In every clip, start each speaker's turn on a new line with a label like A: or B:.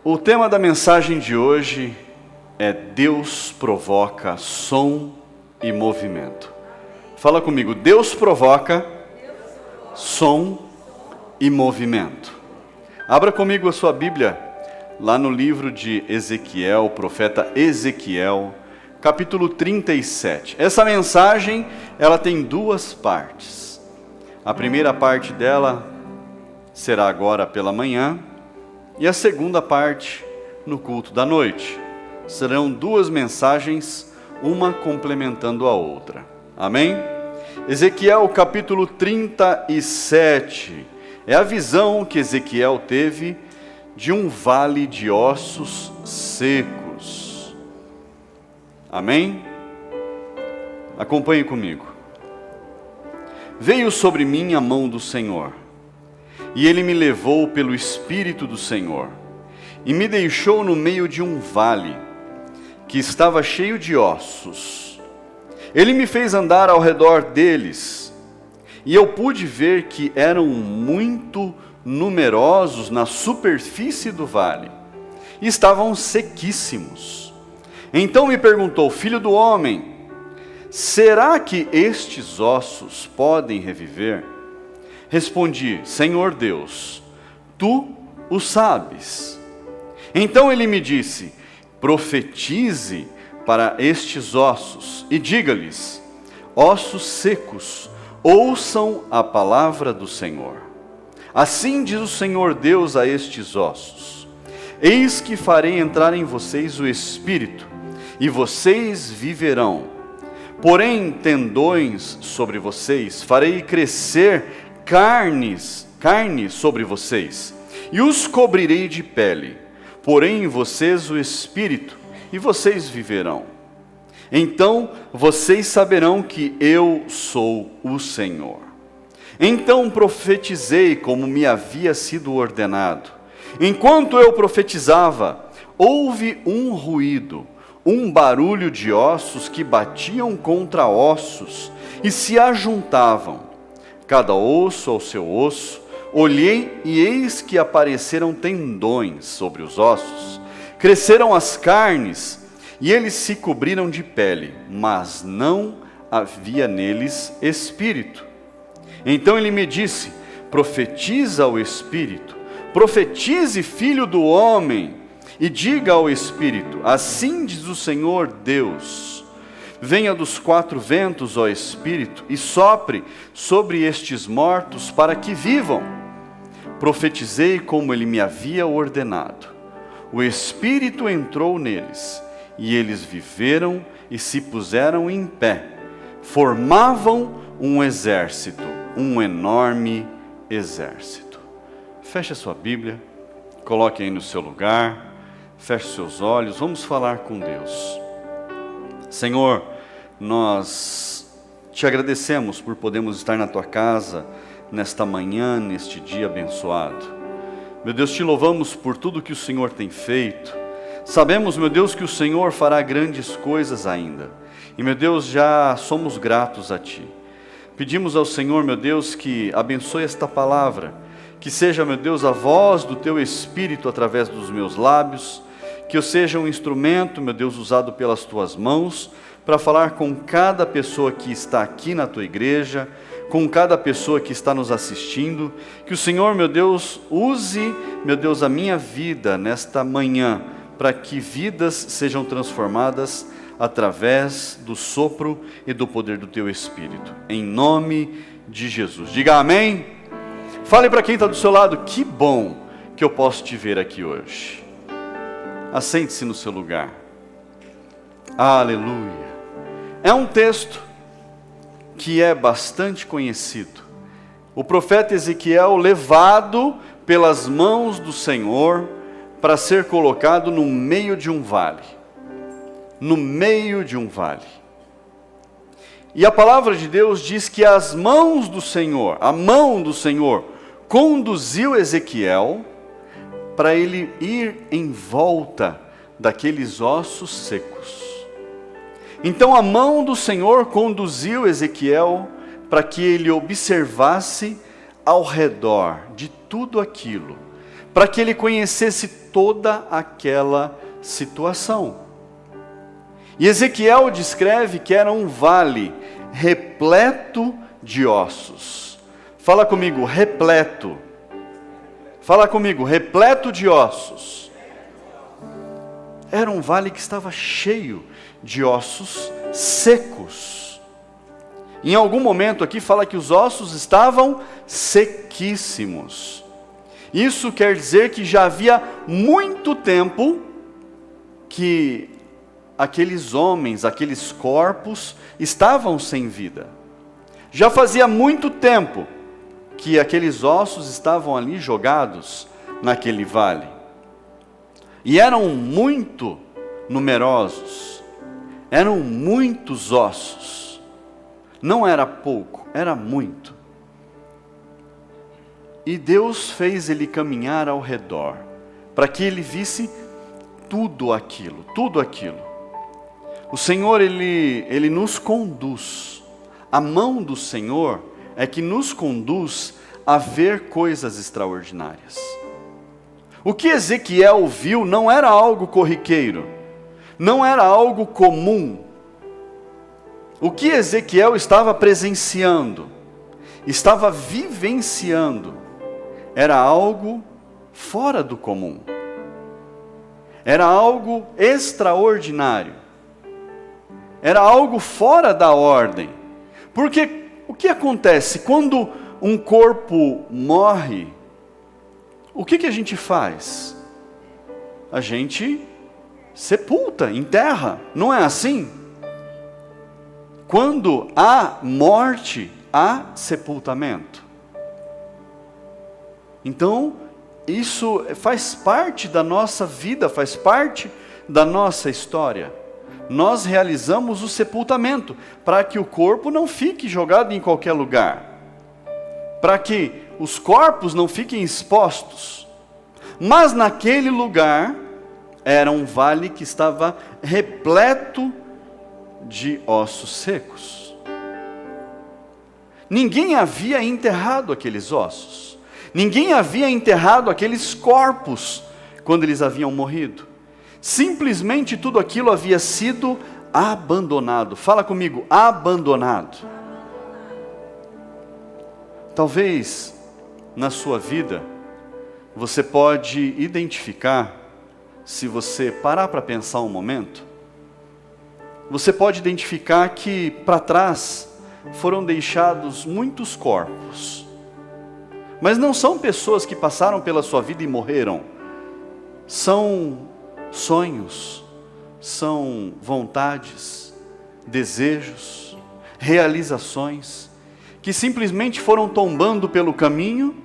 A: O tema da mensagem de hoje é Deus provoca som e movimento. Fala comigo, Deus provoca som e movimento. Abra comigo a sua Bíblia, lá no livro de Ezequiel, profeta Ezequiel, capítulo 37. Essa mensagem, ela tem duas partes. A primeira parte dela será agora pela manhã, e a segunda parte no culto da noite. Serão duas mensagens, uma complementando a outra. Amém? Ezequiel capítulo 37. É a visão que Ezequiel teve de um vale de ossos secos. Amém? Acompanhe comigo. Veio sobre mim a mão do Senhor, e ele me levou pelo Espírito do Senhor, e me deixou no meio de um vale, que estava cheio de ossos. Ele me fez andar ao redor deles, e eu pude ver que eram muito numerosos na superfície do vale, e estavam sequíssimos. Então me perguntou: filho do homem, será que estes ossos podem reviver? Respondi: Senhor Deus, tu o sabes. Então ele me disse: profetize para estes ossos e diga-lhes: ossos secos, ouçam a palavra do Senhor. Assim diz o Senhor Deus a estes ossos: eis que farei entrar em vocês o Espírito, e vocês viverão. Porém, tendões sobre vocês, farei crescer carne sobre vocês, e os cobrirei de pele. Porém, em vocês o Espírito, e vocês viverão. Então vocês saberão que eu sou o Senhor. Então profetizei como me havia sido ordenado. Enquanto eu profetizava, houve um ruído, um barulho de ossos que batiam contra ossos e se ajuntavam, cada osso ao seu osso. Olhei e eis que apareceram tendões sobre os ossos, cresceram as carnes e eles se cobriram de pele, mas não havia neles espírito. Então ele me disse: profetiza ao Espírito, profetize, filho do homem, e diga ao Espírito: assim diz o Senhor Deus: venha dos quatro ventos, ó Espírito, e sopre sobre estes mortos para que vivam. Profetizei como ele me havia ordenado. O Espírito entrou neles, e eles viveram e se puseram em pé. Formavam um exército, um enorme exército. Feche a sua Bíblia, coloque aí no seu lugar, feche seus olhos, vamos falar com Deus. Senhor, nós te agradecemos por podermos estar na tua casa nesta manhã, neste dia abençoado. Meu Deus, te louvamos por tudo que o Senhor tem feito. Sabemos, meu Deus, que o Senhor fará grandes coisas ainda. E, meu Deus, já somos gratos a Ti. Pedimos ao Senhor, meu Deus, que abençoe esta palavra, que seja, meu Deus, a voz do Teu Espírito através dos meus lábios, que eu seja um instrumento, meu Deus, usado pelas Tuas mãos, para falar com cada pessoa que está aqui na Tua igreja, com cada pessoa que está nos assistindo, que o Senhor, meu Deus, use, meu Deus, a minha vida nesta manhã, para que vidas sejam transformadas através do sopro e do poder do Teu Espírito, em nome de Jesus. Diga amém. Fale para quem está do seu lado: que bom que eu posso te ver aqui hoje. Assente-se no seu lugar. Aleluia. É um texto que é bastante conhecido. O profeta Ezequiel, levado pelas mãos do Senhor para ser colocado no meio de um vale. No meio de um vale. E a palavra de Deus diz que as mãos do Senhor, a mão do Senhor, conduziu Ezequiel para ele ir em volta daqueles ossos secos. Então a mão do Senhor conduziu Ezequiel para que ele observasse ao redor de tudo aquilo, para que ele conhecesse toda aquela situação. E Ezequiel descreve que era um vale repleto de ossos. Fala comigo, repleto. Fala comigo, repleto de ossos. Era um vale que estava cheio de ossos secos. Em algum momento aqui fala que os ossos estavam sequíssimos. Isso quer dizer que já havia muito tempo que aqueles homens, aqueles corpos estavam sem vida. Já fazia muito tempo que aqueles ossos estavam ali jogados naquele vale. E eram muito numerosos, eram muitos ossos. Não era pouco, era muito. E Deus fez ele caminhar ao redor, para que ele visse tudo aquilo, tudo aquilo. O Senhor, Ele nos conduz. A mão do Senhor é que nos conduz a ver coisas extraordinárias. O que Ezequiel viu não era algo corriqueiro, não era algo comum. O que Ezequiel estava presenciando, estava vivenciando, era algo fora do comum. Era algo extraordinário. Era algo fora da ordem. Porque o que acontece quando um corpo morre? O que a gente faz? A gente sepulta, enterra, não é assim? Quando há morte, há sepultamento. Então, isso faz parte da nossa vida, faz parte da nossa história. Nós realizamos o sepultamento, para que o corpo não fique jogado em qualquer lugar, para que os corpos não fiquem expostos. Mas naquele lugar, era um vale que estava repleto de ossos secos. Ninguém havia enterrado aqueles ossos, ninguém havia enterrado aqueles corpos, quando eles haviam morrido. Simplesmente tudo aquilo havia sido abandonado. Fala comigo, abandonado. Talvez na sua vida você pode identificar, se você parar para pensar um momento, você pode identificar que para trás foram deixados muitos corpos. Mas não são pessoas que passaram pela sua vida e morreram. São sonhos, são vontades, desejos, realizações, que simplesmente foram tombando pelo caminho,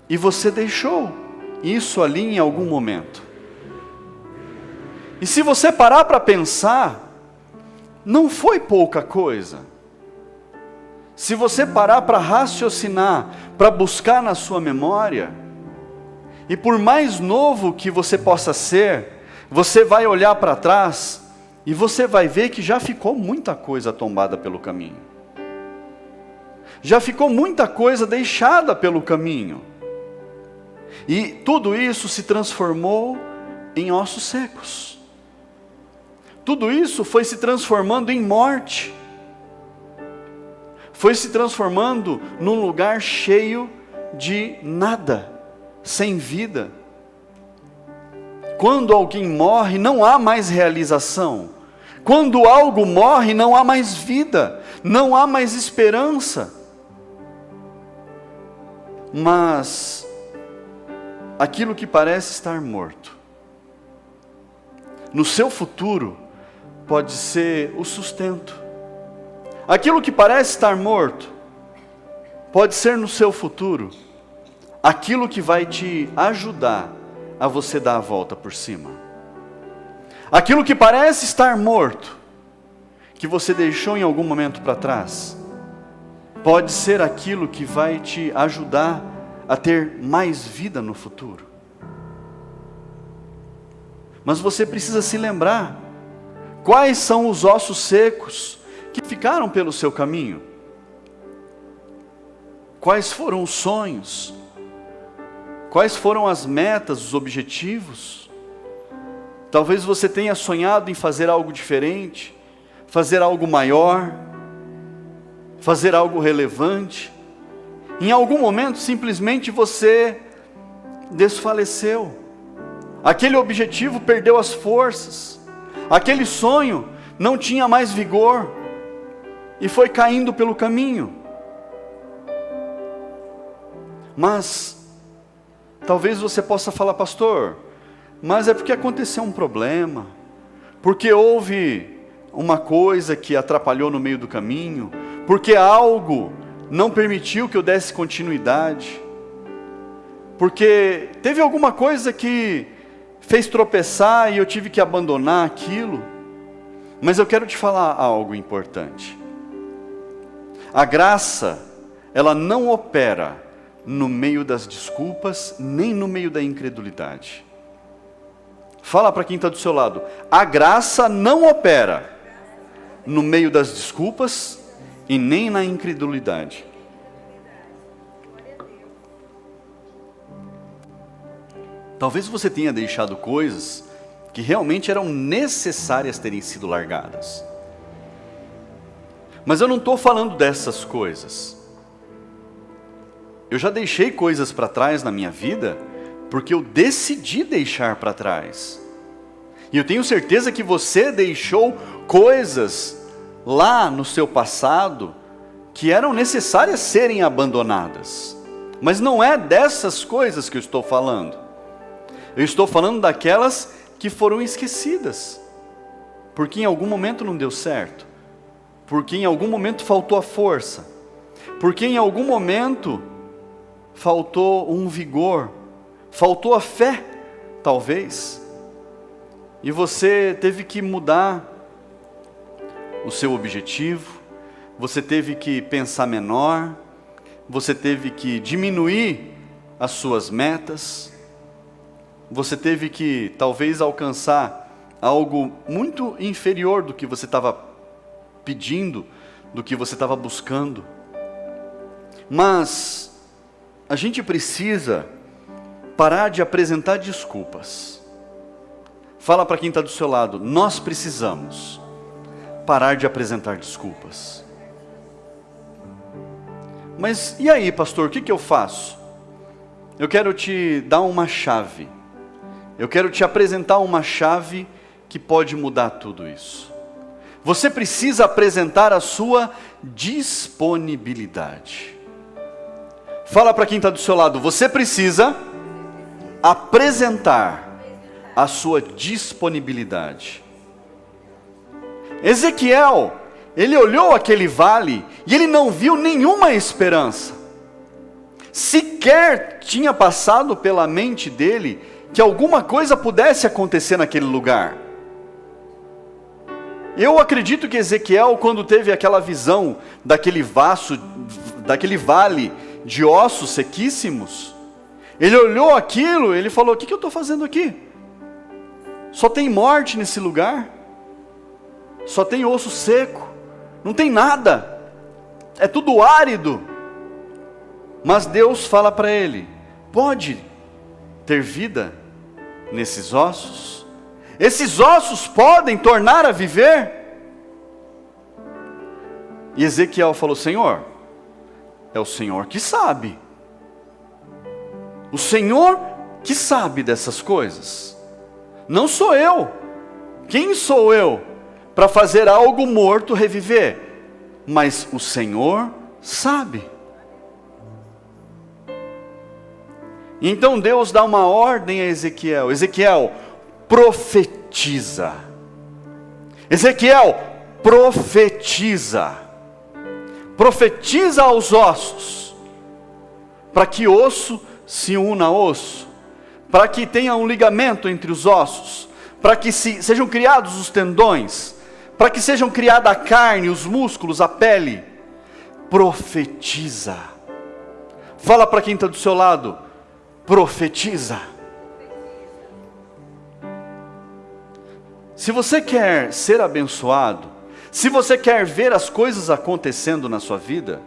A: e você deixou isso ali em algum momento. E se você parar para pensar, não foi pouca coisa. Se você parar para raciocinar, para buscar na sua memória, e por mais novo que você possa ser, você vai olhar para trás e você vai ver que já ficou muita coisa tombada pelo caminho. Já ficou muita coisa deixada pelo caminho. E tudo isso se transformou em ossos secos. Tudo isso foi se transformando em morte. Foi se transformando num lugar cheio de nada, sem vida. Quando alguém morre, não há mais realização. Quando algo morre, não há mais vida, não há mais esperança. Mas aquilo que parece estar morto, no seu futuro, pode ser o sustento. Aquilo que parece estar morto, pode ser no seu futuro aquilo que vai te ajudar a você dar a volta por cima. Aquilo que parece estar morto, que você deixou em algum momento para trás, pode ser aquilo que vai te ajudar a ter mais vida no futuro. Mas você precisa se lembrar, quais são os ossos secos que ficaram pelo seu caminho? Quais foram os sonhos? Quais foram as metas, os objetivos? Talvez você tenha sonhado em fazer algo diferente, fazer algo maior, fazer algo relevante. Em algum momento, simplesmente você desfaleceu. Aquele objetivo perdeu as forças. Aquele sonho não tinha mais vigor e foi caindo pelo caminho. Mas talvez você possa falar: pastor, mas é porque aconteceu um problema, porque houve uma coisa que atrapalhou no meio do caminho, porque algo não permitiu que eu desse continuidade, porque teve alguma coisa que fez tropeçar e eu tive que abandonar aquilo. Mas eu quero te falar algo importante. A graça, ela não opera no meio das desculpas, nem no meio da incredulidade. Fala para quem está do seu lado: a graça não opera no meio das desculpas e nem na incredulidade. Talvez você tenha deixado coisas que realmente eram necessárias terem sido largadas. Mas eu não estou falando dessas coisas. Eu já deixei coisas para trás na minha vida, porque eu decidi deixar para trás. E eu tenho certeza que você deixou coisas lá no seu passado, que eram necessárias serem abandonadas. Mas não é dessas coisas que eu estou falando. Eu estou falando daquelas que foram esquecidas, porque em algum momento não deu certo, porque em algum momento faltou a força, porque em algum momento faltou um vigor, faltou a fé, talvez, e você teve que mudar o seu objetivo, você teve que pensar menor, você teve que diminuir as suas metas, você teve que talvez alcançar algo muito inferior do que você estava pedindo, do que você estava buscando. Mas a gente precisa parar de apresentar desculpas. Fala para quem está do seu lado: nós precisamos parar de apresentar desculpas. Mas e aí, pastor, o que eu faço? Eu quero te dar uma chave. Eu quero te apresentar uma chave que pode mudar tudo isso. Você precisa apresentar a sua disponibilidade. Fala para quem está do seu lado: você precisa apresentar a sua disponibilidade. Ezequiel, ele olhou aquele vale e ele não viu nenhuma esperança. Sequer tinha passado pela mente dele que alguma coisa pudesse acontecer naquele lugar. Eu acredito que Ezequiel, quando teve aquela visão daquele vale de ossos sequíssimos, ele olhou aquilo, ele falou: o que eu estou fazendo aqui? Só tem morte nesse lugar, só tem osso seco, não tem nada, é tudo árido. Mas Deus fala para ele: pode ter vida nesses ossos? Esses ossos podem tornar a viver? E Ezequiel falou: Senhor, é o Senhor que sabe. O Senhor que sabe dessas coisas. Não sou eu. Quem sou eu para fazer algo morto reviver? Mas o Senhor sabe. Então Deus dá uma ordem a Ezequiel: Ezequiel, profetiza. Ezequiel, profetiza. Profetiza aos ossos, para que osso se una a osso, para que tenha um ligamento entre os ossos, para que sejam criados os tendões, para que sejam criada a carne, os músculos, a pele. Profetiza. Fala para quem está do seu lado: profetiza. Se você quer ser abençoado, se você quer ver as coisas acontecendo na sua vida,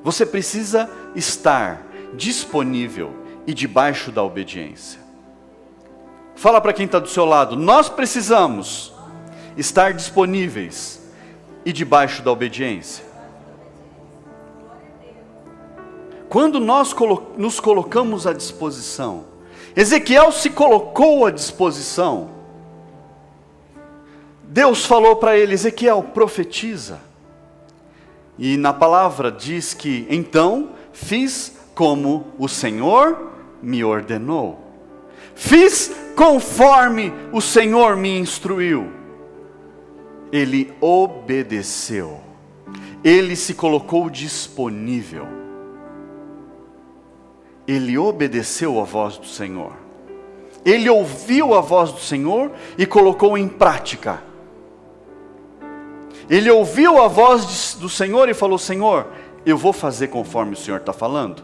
A: você precisa estar disponível e debaixo da obediência. Fala para quem está do seu lado, nós precisamos estar disponíveis e debaixo da obediência. Quando nós nos colocamos à disposição, Ezequiel se colocou à disposição. Deus falou para ele, Ezequiel, profetiza. E na palavra diz que, então, fiz como o Senhor me ordenou. Fiz conforme o Senhor me instruiu. Ele obedeceu. Ele se colocou disponível. Ele obedeceu a voz do Senhor. Ele ouviu a voz do Senhor e colocou em prática. Ele ouviu a voz do Senhor e falou, Senhor, eu vou fazer conforme o Senhor está falando.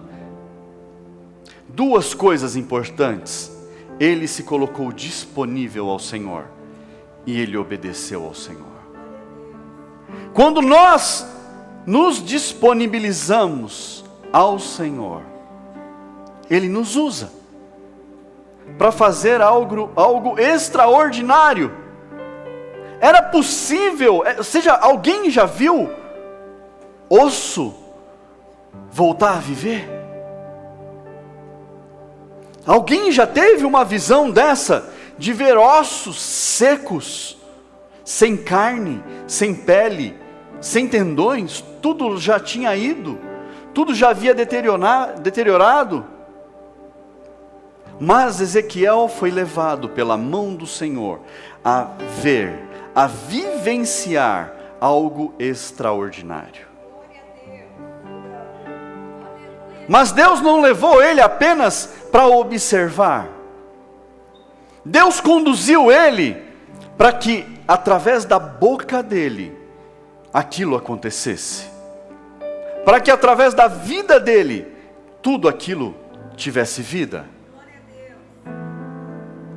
A: Duas coisas importantes. Ele se colocou disponível ao Senhor e ele obedeceu ao Senhor. Quando nós nos disponibilizamos ao Senhor, Ele nos usa para fazer algo extraordinário. Era possível, alguém já viu osso voltar a viver? Alguém já teve uma visão dessa, de ver ossos secos, sem carne, sem pele, sem tendões, tudo já tinha ido, tudo já havia deteriorado? Mas Ezequiel foi levado pela mão do Senhor a ver, a vivenciar algo extraordinário. Mas Deus não levou ele apenas para observar. Deus conduziu ele para que, através da boca dele, aquilo acontecesse. Para que, através da vida dele, tudo aquilo tivesse vida.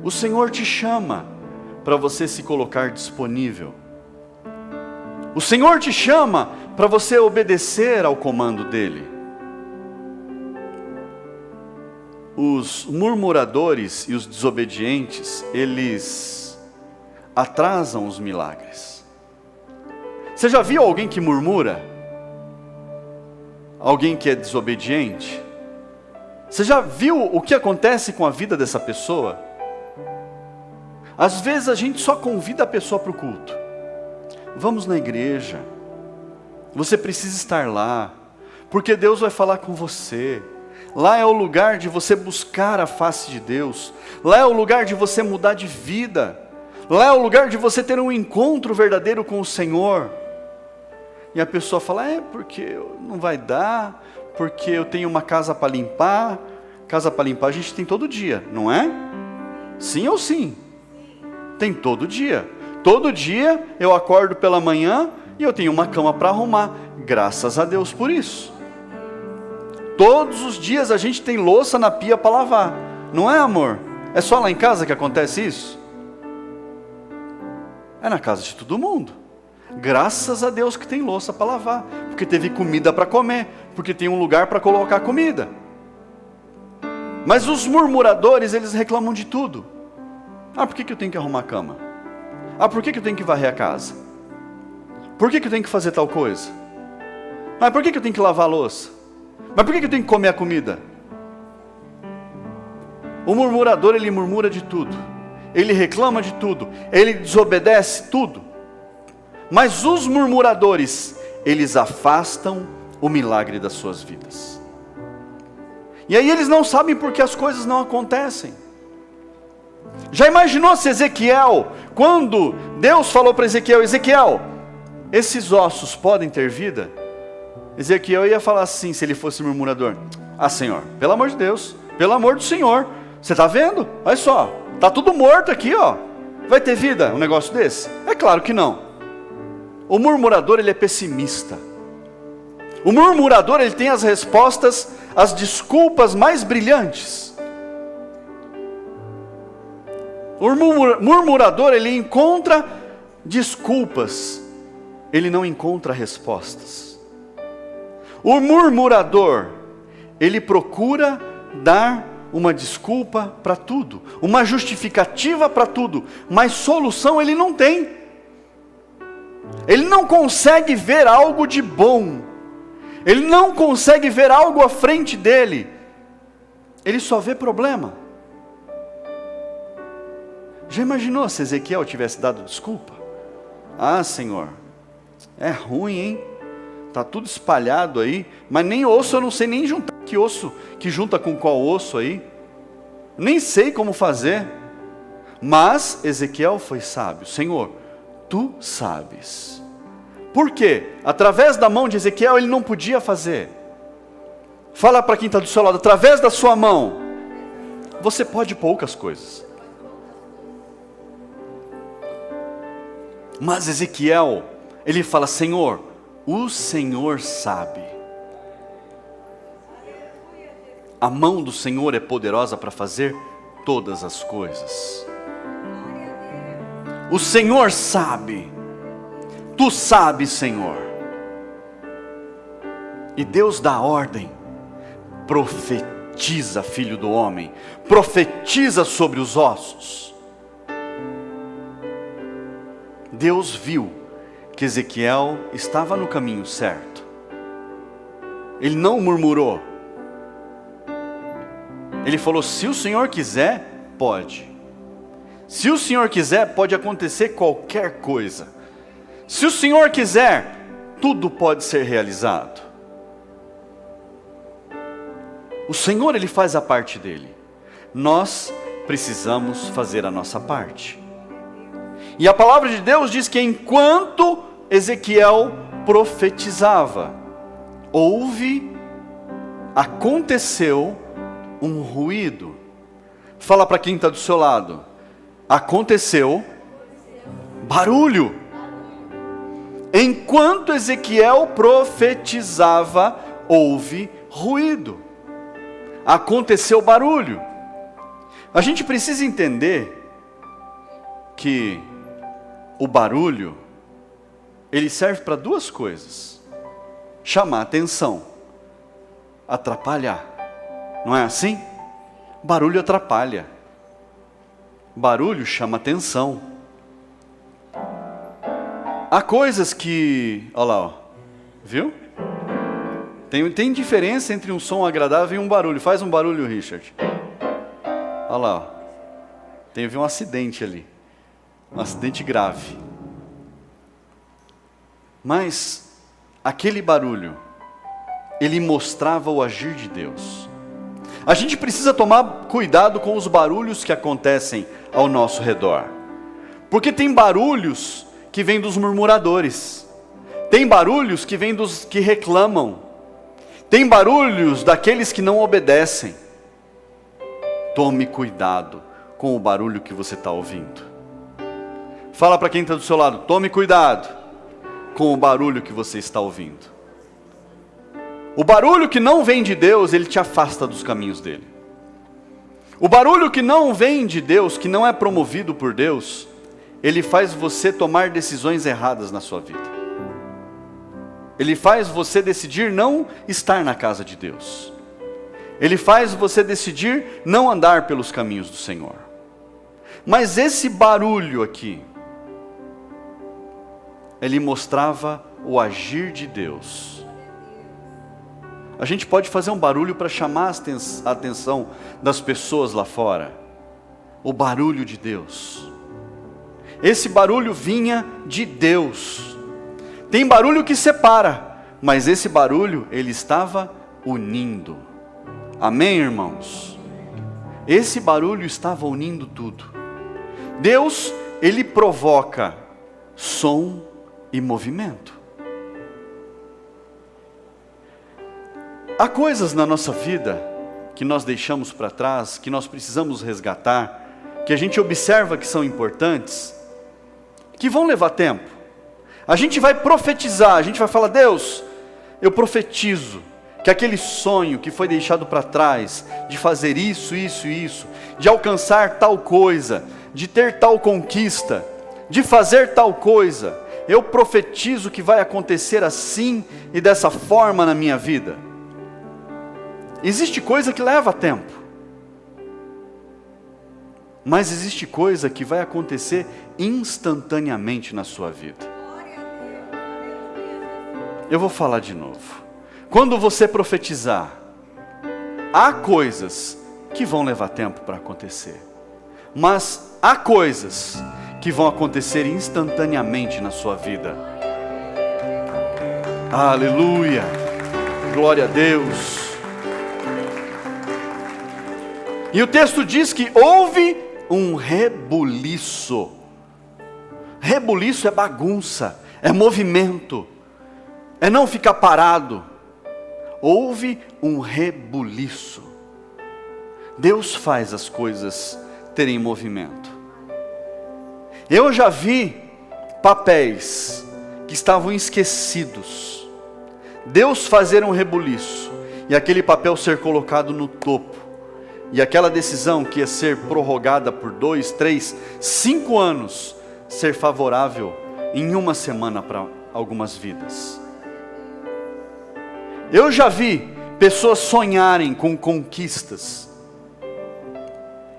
A: O Senhor te chama para você se colocar disponível. O Senhor te chama para você obedecer ao comando dEle. Os murmuradores e os desobedientes, eles atrasam os milagres. Você já viu alguém que murmura? Alguém que é desobediente? Você já viu o que acontece com a vida dessa pessoa? Às vezes a gente só convida a pessoa para o culto. Vamos na igreja. Você precisa estar lá, porque Deus vai falar com você. Lá é o lugar de você buscar a face de Deus. Lá é o lugar de você mudar de vida. Lá é o lugar de você ter um encontro verdadeiro com o Senhor. E a pessoa fala, porque não vai dar, porque eu tenho uma casa para limpar. Casa para limpar a gente tem todo dia, não é? Sim ou sim? Tem todo dia. Todo dia eu acordo pela manhã e eu tenho uma cama para arrumar. Graças a Deus por isso. Todos os dias a gente tem louça na pia para lavar. Não é, amor? É só lá em casa que acontece isso? É na casa de todo mundo. Graças a Deus que tem louça para lavar. Porque teve comida para comer. Porque tem um lugar para colocar comida. Mas os murmuradores, eles reclamam de tudo. Por que eu tenho que arrumar a cama? Por que eu tenho que varrer a casa? Por que eu tenho que fazer tal coisa? Por que eu tenho que lavar a louça? Mas por que eu tenho que comer a comida? O murmurador, ele murmura de tudo. Ele reclama de tudo. Ele desobedece tudo. Mas os murmuradores, eles afastam o milagre das suas vidas. E aí eles não sabem por que as coisas não acontecem. Já imaginou se Ezequiel, quando Deus falou para Ezequiel, Ezequiel, esses ossos podem ter vida? Ezequiel ia falar assim, se ele fosse murmurador, Senhor, pelo amor de Deus, pelo amor do Senhor, você está vendo? Olha só, está tudo morto aqui, ó. Vai ter vida um negócio desse? É claro que não. O murmurador, ele é pessimista. O murmurador, ele tem as respostas, as desculpas mais brilhantes. O murmurador, ele encontra desculpas, ele não encontra respostas. O murmurador, ele procura dar uma desculpa para tudo, uma justificativa para tudo, mas solução ele não tem. Ele não consegue ver algo de bom, ele não consegue ver algo à frente dele, ele só vê problema. Já imaginou se Ezequiel tivesse dado desculpa? Ah, Senhor, é ruim, hein? Está tudo espalhado aí, mas nem osso eu não sei nem juntar. Que osso que junta com qual osso aí? Nem sei como fazer. Mas Ezequiel foi sábio. Senhor, tu sabes. Por quê? Através da mão de Ezequiel ele não podia fazer. Fala para quem está do seu lado, através da sua mão, você pode poucas coisas. Mas Ezequiel, ele fala, Senhor, o Senhor sabe. A mão do Senhor é poderosa para fazer todas as coisas. O Senhor sabe. Tu sabes, Senhor. E Deus dá ordem. Profetiza, filho do homem. Profetiza sobre os ossos. Deus viu que Ezequiel estava no caminho certo. Ele não murmurou. Ele falou, se o Senhor quiser, pode. Se o Senhor quiser, pode acontecer qualquer coisa. Se o Senhor quiser, tudo pode ser realizado. O Senhor, Ele faz a parte dele. Nós precisamos fazer a nossa parte. E a palavra de Deus diz que enquanto Ezequiel profetizava, aconteceu um ruído. Fala para quem está do seu lado. Aconteceu barulho. Enquanto Ezequiel profetizava, houve ruído. Aconteceu barulho. A gente precisa entender que o barulho, ele serve para duas coisas: chamar atenção, atrapalhar. Não é assim? Barulho atrapalha. Barulho chama atenção. Há coisas que, olha lá, ó, viu? Tem diferença entre um som agradável e um barulho. Faz um barulho, Richard. Olha lá, ó. Teve um acidente ali. Um acidente grave. Mas aquele barulho, ele mostrava o agir de Deus. A gente precisa tomar cuidado com os barulhos que acontecem ao nosso redor. Porque tem barulhos que vêm dos murmuradores. Tem barulhos que vêm dos que reclamam. Tem barulhos daqueles que não obedecem. Tome cuidado com o barulho que você está ouvindo. Fala para quem está do seu lado, tome cuidado com o barulho que você está ouvindo. O barulho que não vem de Deus, ele te afasta dos caminhos dele. O barulho que não vem de Deus, que não é promovido por Deus, ele faz você tomar decisões erradas na sua vida. Ele faz você decidir não estar na casa de Deus. Ele faz você decidir não andar pelos caminhos do Senhor. Mas esse barulho aqui, ele mostrava o agir de Deus. A gente pode fazer um barulho para chamar a atenção das pessoas lá fora. O barulho de Deus. Esse barulho vinha de Deus. Tem barulho que separa, mas esse barulho, ele estava unindo. Amém, irmãos? Esse barulho estava unindo tudo. Deus, ele provoca som e movimento. Há coisas na nossa vida que nós deixamos para trás, que nós precisamos resgatar, que a gente observa que são importantes, que vão levar tempo. A gente vai profetizar, a gente vai falar, Deus, eu profetizo que aquele sonho que foi deixado para trás, de fazer isso, isso e isso, de alcançar tal coisa, de ter tal conquista, de fazer tal coisa, eu profetizo que vai acontecer assim e dessa forma na minha vida. Existe coisa que leva tempo. Mas existe coisa que vai acontecer instantaneamente na sua vida. Eu vou falar de novo. Quando você profetizar, há coisas que vão levar tempo para acontecer. Mas há coisas que vão acontecer instantaneamente na sua vida. Aleluia! Glória a Deus! E o texto diz que houve um rebuliço. Rebuliço é bagunça, é movimento, é não ficar parado. Houve um rebuliço. Deus faz as coisas terem movimento. Eu já vi papéis que estavam esquecidos, Deus fazer um rebuliço, e aquele papel ser colocado no topo, e aquela decisão que ia ser prorrogada por 2, 3, 5 anos, ser favorável em uma semana para algumas vidas. Eu já vi pessoas sonharem com conquistas,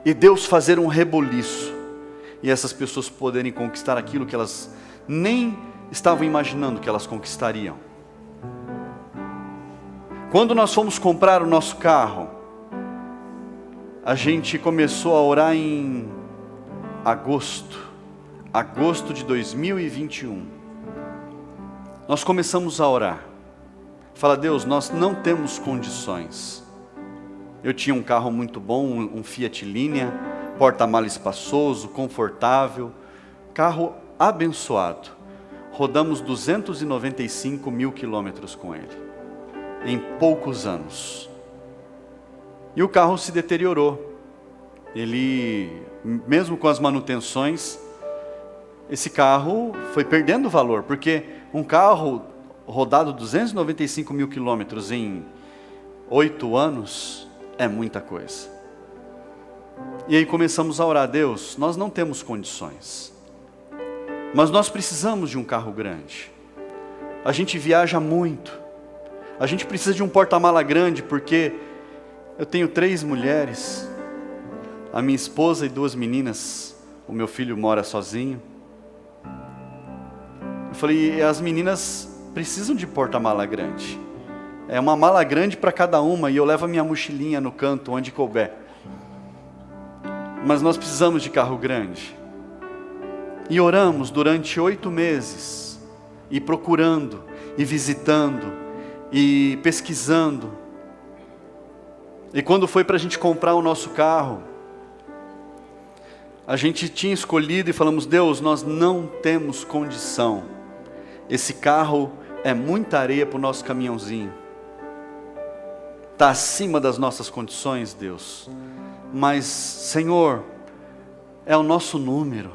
A: e Deus fazer um rebuliço, e essas pessoas poderem conquistar aquilo que elas nem estavam imaginando que elas conquistariam. Quando nós fomos comprar o nosso carro, a gente começou a orar em agosto de 2021. Nós começamos a orar. Fala, Deus, nós não temos condições. Eu tinha um carro muito bom, um Fiat Linea, porta-malas espaçoso, confortável, carro abençoado. Rodamos 295 mil quilômetros com ele, em poucos anos. E o carro se deteriorou. Ele, mesmo com as manutenções, esse carro foi perdendo valor, porque um carro rodado 295 mil quilômetros em 8 anos é muita coisa. E aí começamos a orar, Deus, nós não temos condições, mas nós precisamos de um carro grande. A gente viaja muito, a gente precisa de um porta-mala grande, porque eu tenho 3 mulheres, a minha esposa e 2 meninas, o meu filho mora sozinho. Eu falei, as meninas precisam de porta-mala grande. É uma mala grande para cada uma, e eu levo a minha mochilinha no canto, onde couber. Mas nós precisamos de carro grande. E oramos durante 8 meses, e procurando, e visitando, e pesquisando. E quando foi para a gente comprar o nosso carro, a gente tinha escolhido e falamos, Deus, nós não temos condição. Esse carro é muita areia para o nosso caminhãozinho. Está acima das nossas condições, Deus. Mas, Senhor, é o nosso número.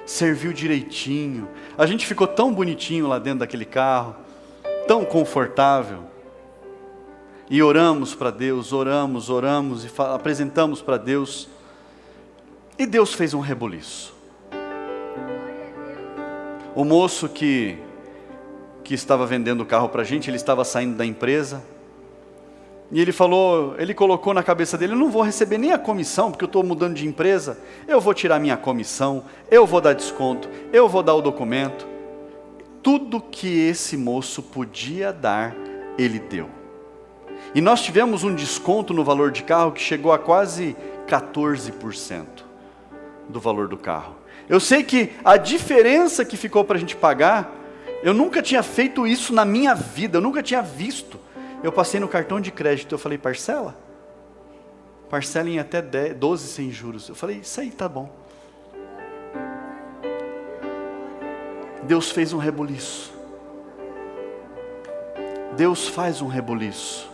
A: Serviu direitinho. A gente ficou tão bonitinho lá dentro daquele carro, tão confortável. E oramos para Deus, oramos e apresentamos para Deus. E Deus fez um rebuliço. O moço que estava vendendo o carro para a gente, ele estava saindo da empresa. E ele falou, ele colocou na cabeça dele, eu não vou receber nem a comissão, porque eu estou mudando de empresa. Eu vou tirar minha comissão, eu vou dar desconto, eu vou dar o documento. Tudo que esse moço podia dar, ele deu. E nós tivemos um desconto no valor de carro que chegou a quase 14% do valor do carro. Eu sei que a diferença que ficou para a gente pagar, eu nunca tinha feito isso na minha vida, eu nunca tinha visto. Eu passei no cartão de crédito, eu falei, parcela em até 12 sem juros. Eu falei, isso aí tá bom. Deus fez um rebuliço. Deus faz um rebuliço.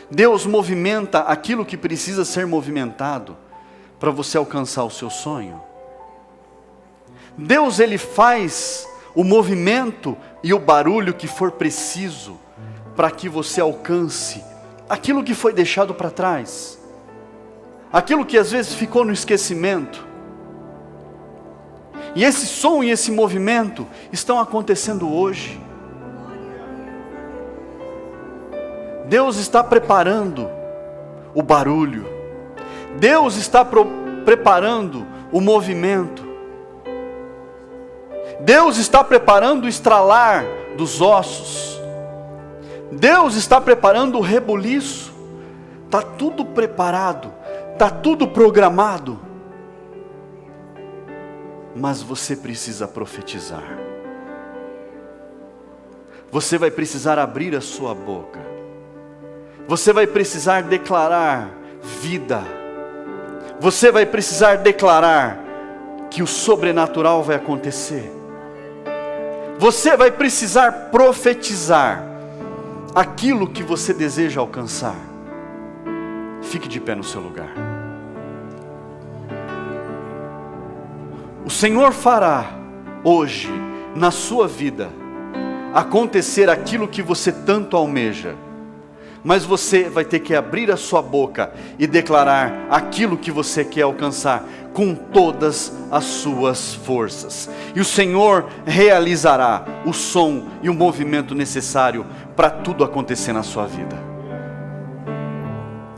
A: Deus movimenta aquilo que precisa ser movimentado para você alcançar o seu sonho. Deus, Ele faz o movimento e o barulho que for preciso para que você alcance aquilo que foi deixado para trás, aquilo que às vezes ficou no esquecimento. E esse som e esse movimento estão acontecendo hoje. Deus está preparando o barulho. Deus está preparando o movimento. Deus está preparando o estralar dos ossos. Deus está preparando o rebuliço. Está tudo preparado, está tudo programado. Mas você precisa profetizar. Você vai precisar abrir a sua boca. Você vai precisar declarar vida. Você vai precisar declarar que o sobrenatural vai acontecer. Você vai precisar profetizar aquilo que você deseja alcançar. Fique de pé no seu lugar. O Senhor fará hoje na sua vida acontecer aquilo que você tanto almeja. Mas você vai ter que abrir a sua boca e declarar aquilo que você quer alcançar com todas as suas forças. E o Senhor realizará o som e o movimento necessário para tudo acontecer na sua vida.